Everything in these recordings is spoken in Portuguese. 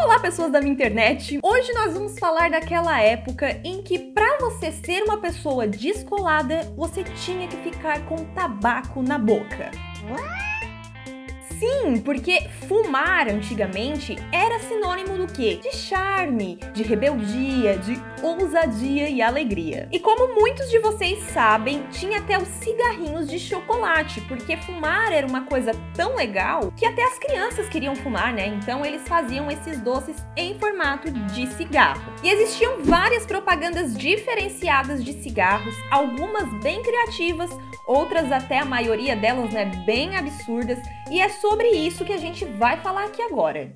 Olá, pessoas da minha internet! Hoje nós vamos falar daquela época em que, para você ser uma pessoa descolada, você tinha que ficar com tabaco na boca. Sim, porque fumar antigamente era sinônimo do quê? De charme, de rebeldia, de ousadia e alegria. E como muitos de vocês sabem, tinha até os cigarrinhos de chocolate, porque fumar era uma coisa tão legal que até as crianças queriam fumar, né? Então eles faziam esses doces em formato de cigarro. E existiam várias propagandas diferenciadas de cigarros, algumas bem criativas, outras até a maioria delas, né, bem absurdas, e é sobre isso que a gente vai falar aqui agora.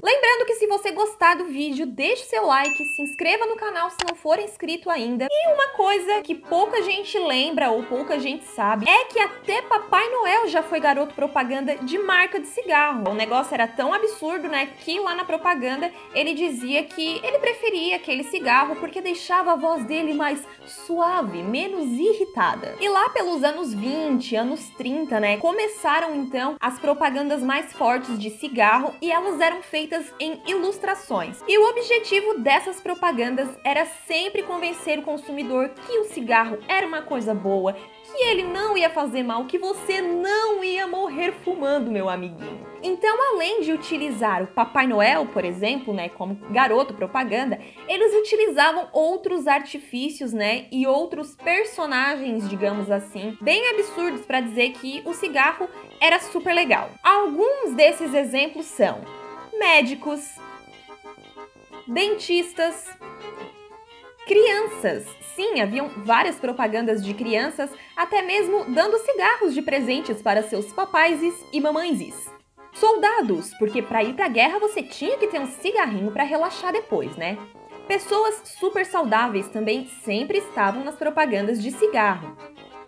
Lembrando que se você gostar do vídeo, deixe seu like, se inscreva no canal se não for inscrito ainda. E uma coisa que pouca gente lembra ou pouca gente sabe é que até Papai Noel já foi garoto propaganda de marca de cigarro. O negócio era tão absurdo, né, que lá na propaganda ele dizia que ele preferia aquele cigarro porque deixava a voz dele mais suave, menos irritada. E lá pelos anos 20, anos 30, né, começaram então as propagandas mais fortes de cigarro e elas eram feitas em ilustrações. E o objetivo dessas propagandas era sempre convencer o consumidor que o cigarro era uma coisa boa, que ele não ia fazer mal, que você não ia morrer fumando, meu amiguinho. Então, além de utilizar o Papai Noel, por exemplo, né, como garoto propaganda, eles utilizavam outros artifícios, né, e outros personagens, digamos assim, bem absurdos para dizer que o cigarro era super legal. Alguns desses exemplos são médicos, dentistas, crianças. Sim, haviam várias propagandas de crianças, até mesmo dando cigarros de presentes para seus papaises e mamãezes. Soldados, porque para ir para a guerra você tinha que ter um cigarrinho para relaxar depois, né? Pessoas super saudáveis também sempre estavam nas propagandas de cigarro.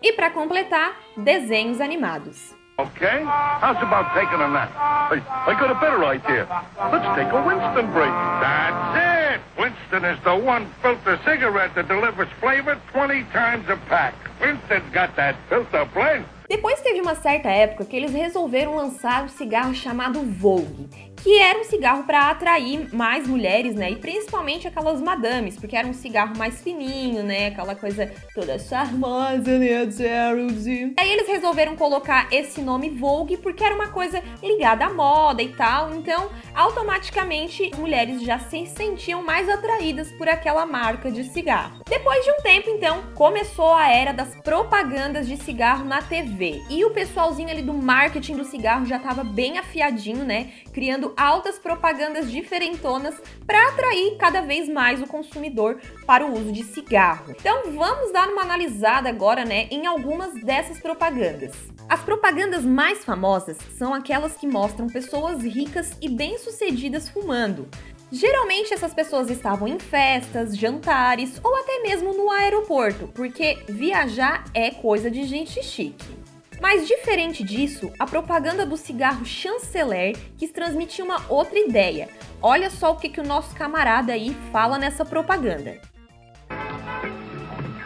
E para completar, desenhos animados. Okay, how's about taking a nap? I got a better idea. Let's take a Winston break. That's it! Winston is the one filter cigarette that delivers flavor 20 times a pack. Winston's got that filter blend. Depois teve uma certa época que eles resolveram lançar um cigarro chamado Vogue, que era um cigarro para atrair mais mulheres, né? E principalmente aquelas madames, porque era um cigarro mais fininho, né? Aquela coisa toda charmosa, né? Gerald. Aí eles resolveram colocar esse nome Vogue porque era uma coisa ligada à moda e tal. Então, automaticamente, as mulheres já se sentiam mais atraídas por aquela marca de cigarro. Depois de um tempo, então, começou a era das propagandas de cigarro na TV. E o pessoalzinho ali do marketing do cigarro já estava bem afiadinho, né? Criando altas propagandas diferentonas para atrair cada vez mais o consumidor para o uso de cigarro. Então vamos dar uma analisada agora, né, em algumas dessas propagandas. As propagandas mais famosas são aquelas que mostram pessoas ricas e bem-sucedidas fumando. Geralmente essas pessoas estavam em festas, jantares ou até mesmo no aeroporto, porque viajar é coisa de gente chique. Mas diferente disso, a propaganda do cigarro Chanceler quis transmitir uma outra ideia. Olha só o que o nosso camarada aí fala nessa propaganda.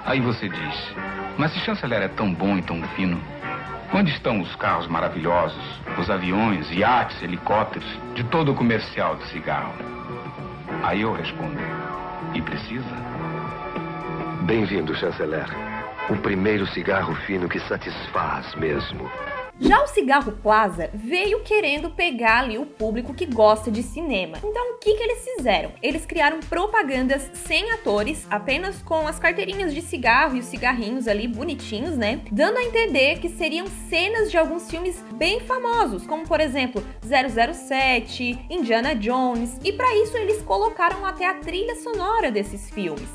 Aí você diz, mas se Chanceler é tão bom e tão fino, onde estão os carros maravilhosos, os aviões, iates, helicópteros, de todo o comercial de cigarro? Aí eu respondo, e precisa? Bem-vindo, Chanceler. O primeiro cigarro fino que satisfaz mesmo. Já o Cigarro Plaza veio querendo pegar ali o público que gosta de cinema. Então o que eles fizeram? Eles criaram propagandas sem atores, apenas com as carteirinhas de cigarro e os cigarrinhos ali bonitinhos, né? Dando a entender que seriam cenas de alguns filmes bem famosos, como por exemplo 007, Indiana Jones, e para isso eles colocaram até a trilha sonora desses filmes.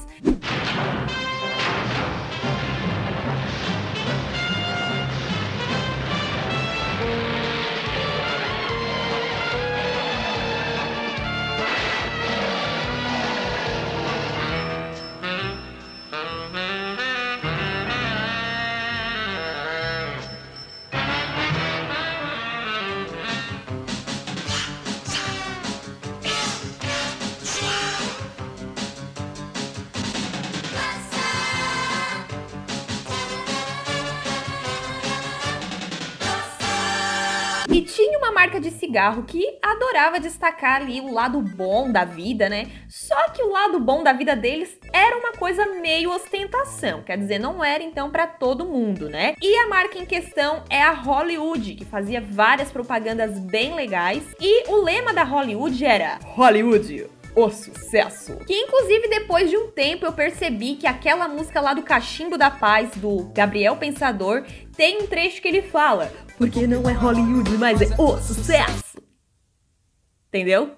E tinha uma marca de cigarro que adorava destacar ali o lado bom da vida, né? Só que o lado bom da vida deles era uma coisa meio ostentação, quer dizer, não era então para todo mundo, né? E a marca em questão é a Hollywood, que fazia várias propagandas bem legais, e o lema da Hollywood era Hollywood, o sucesso. Que inclusive depois de um tempo eu percebi que aquela música lá do Cachimbo da Paz, do Gabriel Pensador, tem um trecho que ele fala, porque não é Hollywood, mas é o sucesso. Entendeu?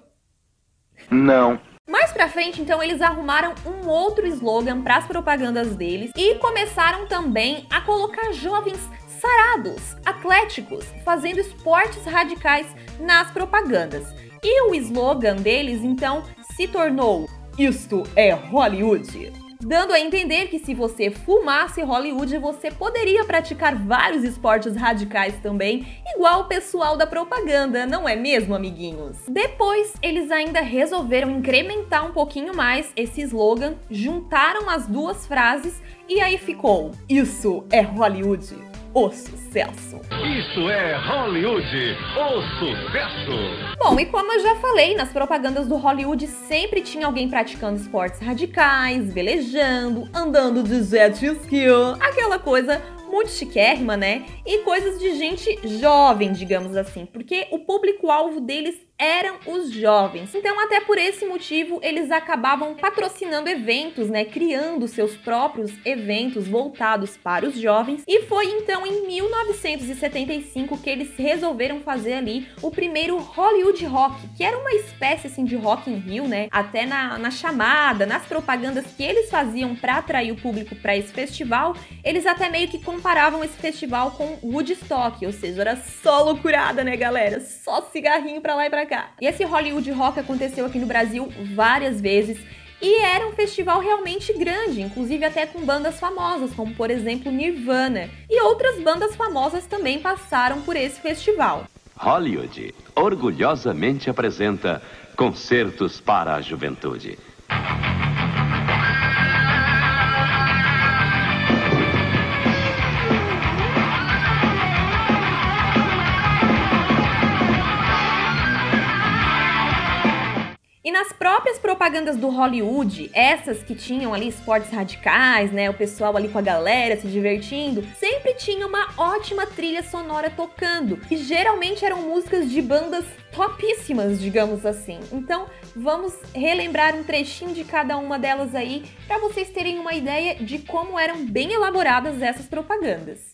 Não. Mais pra frente, então, eles arrumaram um outro slogan para as propagandas deles e começaram também a colocar jovens sarados, atléticos, fazendo esportes radicais nas propagandas. E o slogan deles, então, se tornou "Isto é Hollywood", dando a entender que se você fumasse Hollywood, você poderia praticar vários esportes radicais também, igual o pessoal da propaganda, não é mesmo, amiguinhos? Depois, eles ainda resolveram incrementar um pouquinho mais esse slogan, juntaram as duas frases e aí ficou "Isso é Hollywood, o sucesso". Isso é Hollywood, o sucesso! Bom, e como eu já falei, nas propagandas do Hollywood sempre tinha alguém praticando esportes radicais, velejando, andando de jet ski, aquela coisa muito chiquérrima, né? E coisas de gente jovem, digamos assim, porque o público-alvo deles eram os jovens. Então, até por esse motivo, eles acabavam patrocinando eventos, né? Criando seus próprios eventos voltados para os jovens. E foi então em 1975 que eles resolveram fazer ali o primeiro Hollywood Rock, que era uma espécie assim de Rock in Rio, né? Até na chamada, nas propagandas que eles faziam para atrair o público para esse festival, eles até meio que comparavam esse festival com Woodstock, ou seja, era só loucurada, né, galera? Só cigarrinho pra lá e pra cá. E esse Hollywood Rock aconteceu aqui no Brasil várias vezes e era um festival realmente grande, inclusive até com bandas famosas, como por exemplo Nirvana, e outras bandas famosas também passaram por esse festival. Hollywood orgulhosamente apresenta Concertos para a Juventude. E nas próprias propagandas do Hollywood, essas que tinham ali esportes radicais, né, o pessoal ali com a galera se divertindo, sempre tinha uma ótima trilha sonora tocando, e geralmente eram músicas de bandas topíssimas, digamos assim. Então, vamos relembrar um trechinho de cada uma delas aí, para vocês terem uma ideia de como eram bem elaboradas essas propagandas.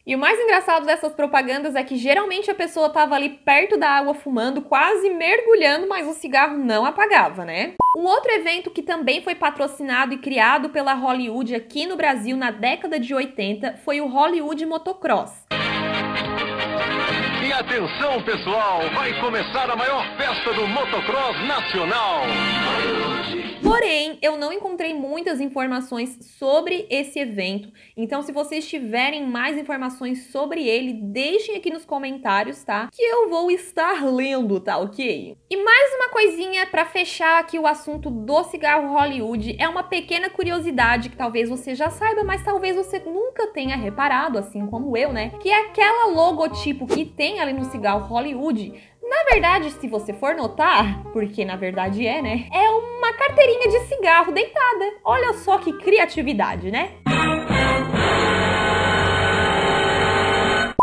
E o mais engraçado dessas propagandas é que geralmente a pessoa tava ali perto da água fumando, quase mergulhando, mas o cigarro não apagava, né? Um outro evento que também foi patrocinado e criado pela Hollywood aqui no Brasil na década de 80 foi o Hollywood Motocross. E atenção, pessoal, vai começar a maior festa do motocross nacional. Porém, eu não encontrei muitas informações sobre esse evento, então se vocês tiverem mais informações sobre ele, deixem aqui nos comentários, tá? Que eu vou estar lendo, tá ok? E mais uma coisinha pra fechar aqui o assunto do cigarro Hollywood, é uma pequena curiosidade que talvez você já saiba, mas talvez você nunca tenha reparado, assim como eu, né? Que é aquela logotipo que tem ali no cigarro Hollywood, na verdade, se você for notar, porque na verdade é, né? É uma carteirinha de cigarro. cigarro deitada. Olha só que criatividade, né?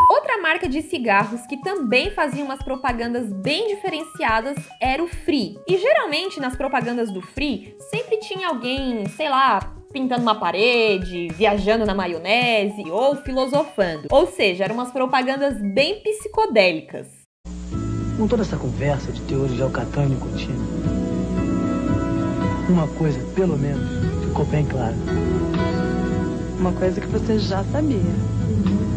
Outra marca de cigarros que também fazia umas propagandas bem diferenciadas era o Free. E geralmente nas propagandas do Free sempre tinha alguém, sei lá, pintando uma parede, viajando na maionese ou filosofando. Ou seja, eram umas propagandas bem psicodélicas. Com toda essa conversa de teores de alcatânia contínua, uma coisa, pelo menos, ficou bem clara. Uma coisa que você já sabia.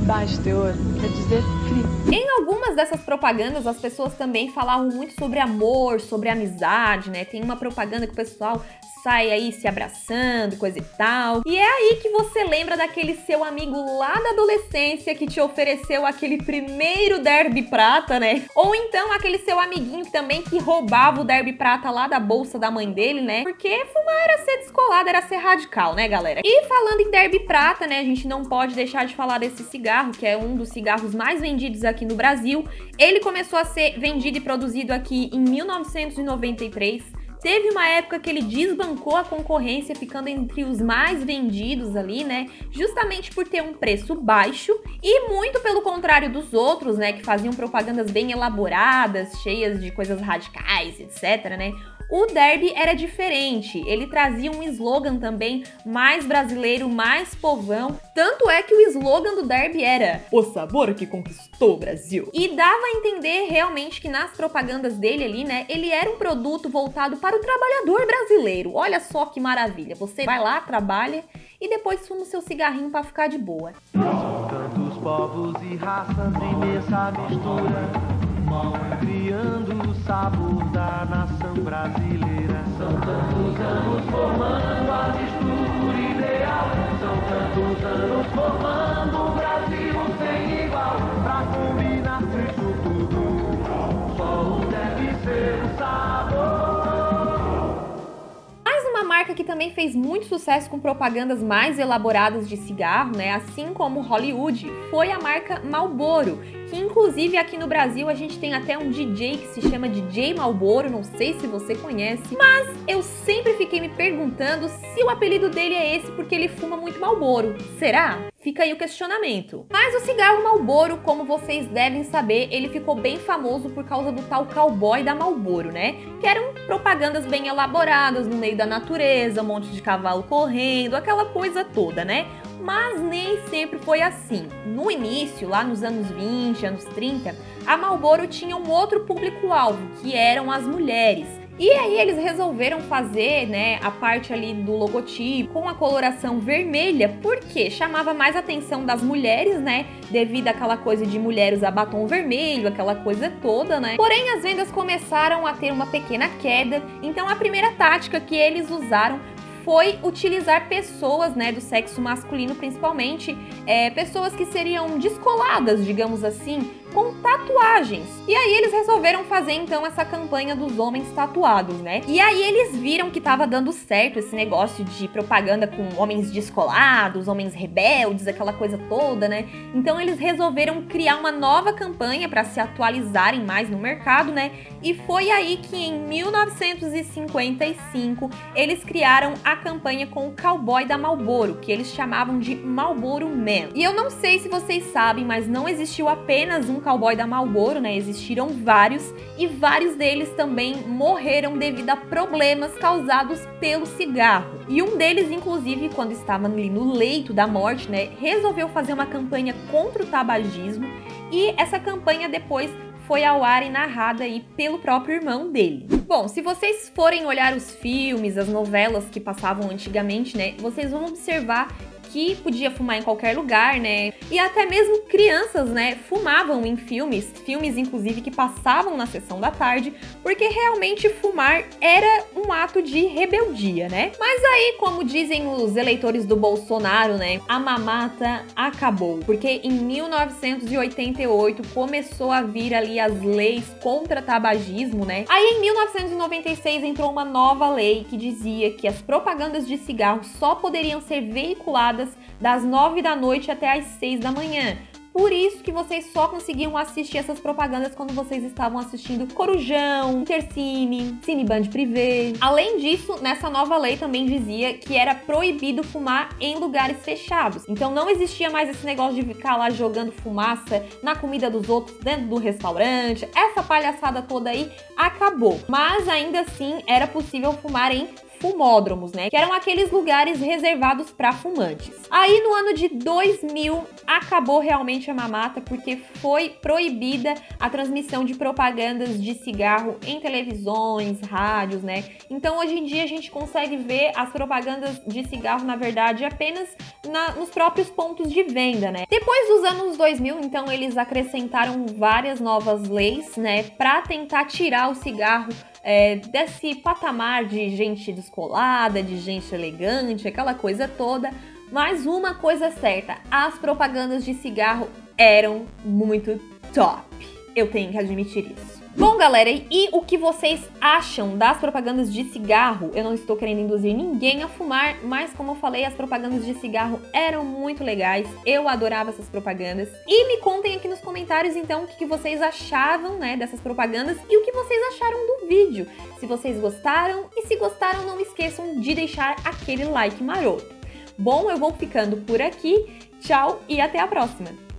Baixo teor quer dizer free. Em algumas dessas propagandas, as pessoas também falavam muito sobre amor, sobre amizade, né? Tem uma propaganda que o pessoal sai aí se abraçando, coisa e tal. E é aí que você lembra daquele seu amigo lá da adolescência que te ofereceu aquele primeiro derby prata, né? Ou então aquele seu amiguinho também que roubava o derby prata lá da bolsa da mãe dele, né? Porque fumar era ser descolado, era ser radical, né, galera? E falando em derby prata, né, a gente não pode deixar de falar desse cigarro, que é um dos cigarros mais vendidos aqui no Brasil. Ele começou a ser vendido e produzido aqui em 1993. Teve uma época que ele desbancou a concorrência, ficando entre os mais vendidos ali, né? Justamente por ter um preço baixo e muito pelo contrário dos outros, né? Que faziam propagandas bem elaboradas, cheias de coisas radicais, etc, né? O derby era diferente, ele trazia um slogan também mais brasileiro, mais povão. Tanto é que o slogan do derby era "O sabor que conquistou o Brasil". E dava a entender realmente que nas propagandas dele ali, né, ele era um produto voltado para o trabalhador brasileiro. Olha só que maravilha, você vai lá, trabalha e depois fuma o seu cigarrinho para ficar de boa. São tantos povos e raças, imensa mistura, criando o sabor da nação brasileira. São tantos anos formando a mistura ideal. São tantos anos formando um Brasil sem igual. Pra combinar isso tudo, só um deve ser o sabor. Mais uma marca que também fez muito sucesso com propagandas mais elaboradas de cigarro, né, assim como Hollywood, foi a marca Marlboro, que inclusive aqui no Brasil a gente tem até um DJ que se chama DJ Marlboro, não sei se você conhece, mas eu sempre fiquei me perguntando se o apelido dele é esse porque ele fuma muito Marlboro. Será? Fica aí o questionamento. Mas o cigarro Marlboro, como vocês devem saber, ele ficou bem famoso por causa do tal cowboy da Marlboro, né? Que eram propagandas bem elaboradas no meio da natureza, um monte de cavalo correndo, aquela coisa toda, né? Mas nem sempre foi assim. No início, lá nos anos 20, anos 30, a Marlboro tinha um outro público-alvo, que eram as mulheres. E aí eles resolveram fazer, né, a parte ali do logotipo com a coloração vermelha, porque chamava mais a atenção das mulheres, né, devido àquela coisa de mulher usar batom vermelho, aquela coisa toda, né. Porém, as vendas começaram a ter uma pequena queda, então a primeira tática que eles usaram foi utilizar pessoas, né, do sexo masculino principalmente, pessoas que seriam descoladas, digamos assim, com tatuagens. E aí eles resolveram fazer então essa campanha dos homens tatuados, né? E aí eles viram que tava dando certo esse negócio de propaganda com homens descolados, homens rebeldes, aquela coisa toda, né? Então eles resolveram criar uma nova campanha para se atualizarem mais no mercado, né? E foi aí que em 1955 eles criaram a campanha com o cowboy da Marlboro, que eles chamavam de Marlboro Man. E eu não sei se vocês sabem, mas não existiu apenas um cowboy da Marlboro, né? Existiram vários e vários deles também morreram devido a problemas causados pelo cigarro. E um deles, inclusive, quando estava ali no leito da morte, né, resolveu fazer uma campanha contra o tabagismo e essa campanha depois foi ao ar e narrada aí pelo próprio irmão dele. Bom, se vocês forem olhar os filmes, as novelas que passavam antigamente, né, vocês vão observar que podia fumar em qualquer lugar, né? E até mesmo crianças, né, fumavam em filmes inclusive que passavam na sessão da tarde, porque realmente fumar era um ato de rebeldia, né? Mas aí, como dizem os eleitores do Bolsonaro, né, a mamata acabou, porque em 1988 começou a vir ali as leis contra tabagismo, né? Aí em 1996 entrou uma nova lei que dizia que as propagandas de cigarro só poderiam ser veiculadas das 9 da noite até as 6 da manhã. por isso que vocês só conseguiam assistir essas propagandas quando vocês estavam assistindo Corujão, Intercine, Cineband Privé. Além disso, nessa nova lei também dizia que era proibido fumar em lugares fechados. Então não existia mais esse negócio de ficar lá jogando fumaça na comida dos outros dentro do restaurante. Essa palhaçada toda aí acabou. Mas ainda assim era possível fumar em fumódromos, né? Que eram aqueles lugares reservados para fumantes. Aí no ano de 2000 acabou realmente a mamata porque foi proibida a transmissão de propagandas de cigarro em televisões, rádios, né? Então hoje em dia a gente consegue ver as propagandas de cigarro, na verdade, apenas nos próprios pontos de venda, né? Depois dos anos 2000, então, eles acrescentaram várias novas leis, né? Para tentar tirar o cigarro desse patamar de gente descolada, de gente elegante, aquela coisa toda. Mas uma coisa é certa, as propagandas de cigarro eram muito top. Eu tenho que admitir isso. Bom, galera, e o que vocês acham das propagandas de cigarro? Eu não estou querendo induzir ninguém a fumar, mas como eu falei, as propagandas de cigarro eram muito legais. Eu adorava essas propagandas. E me contem aqui nos comentários, então, o que vocês achavam, né, dessas propagandas e o que vocês acharam do vídeo. Se vocês gostaram, e se gostaram, não esqueçam de deixar aquele like maroto. Bom, eu vou ficando por aqui. Tchau e até a próxima!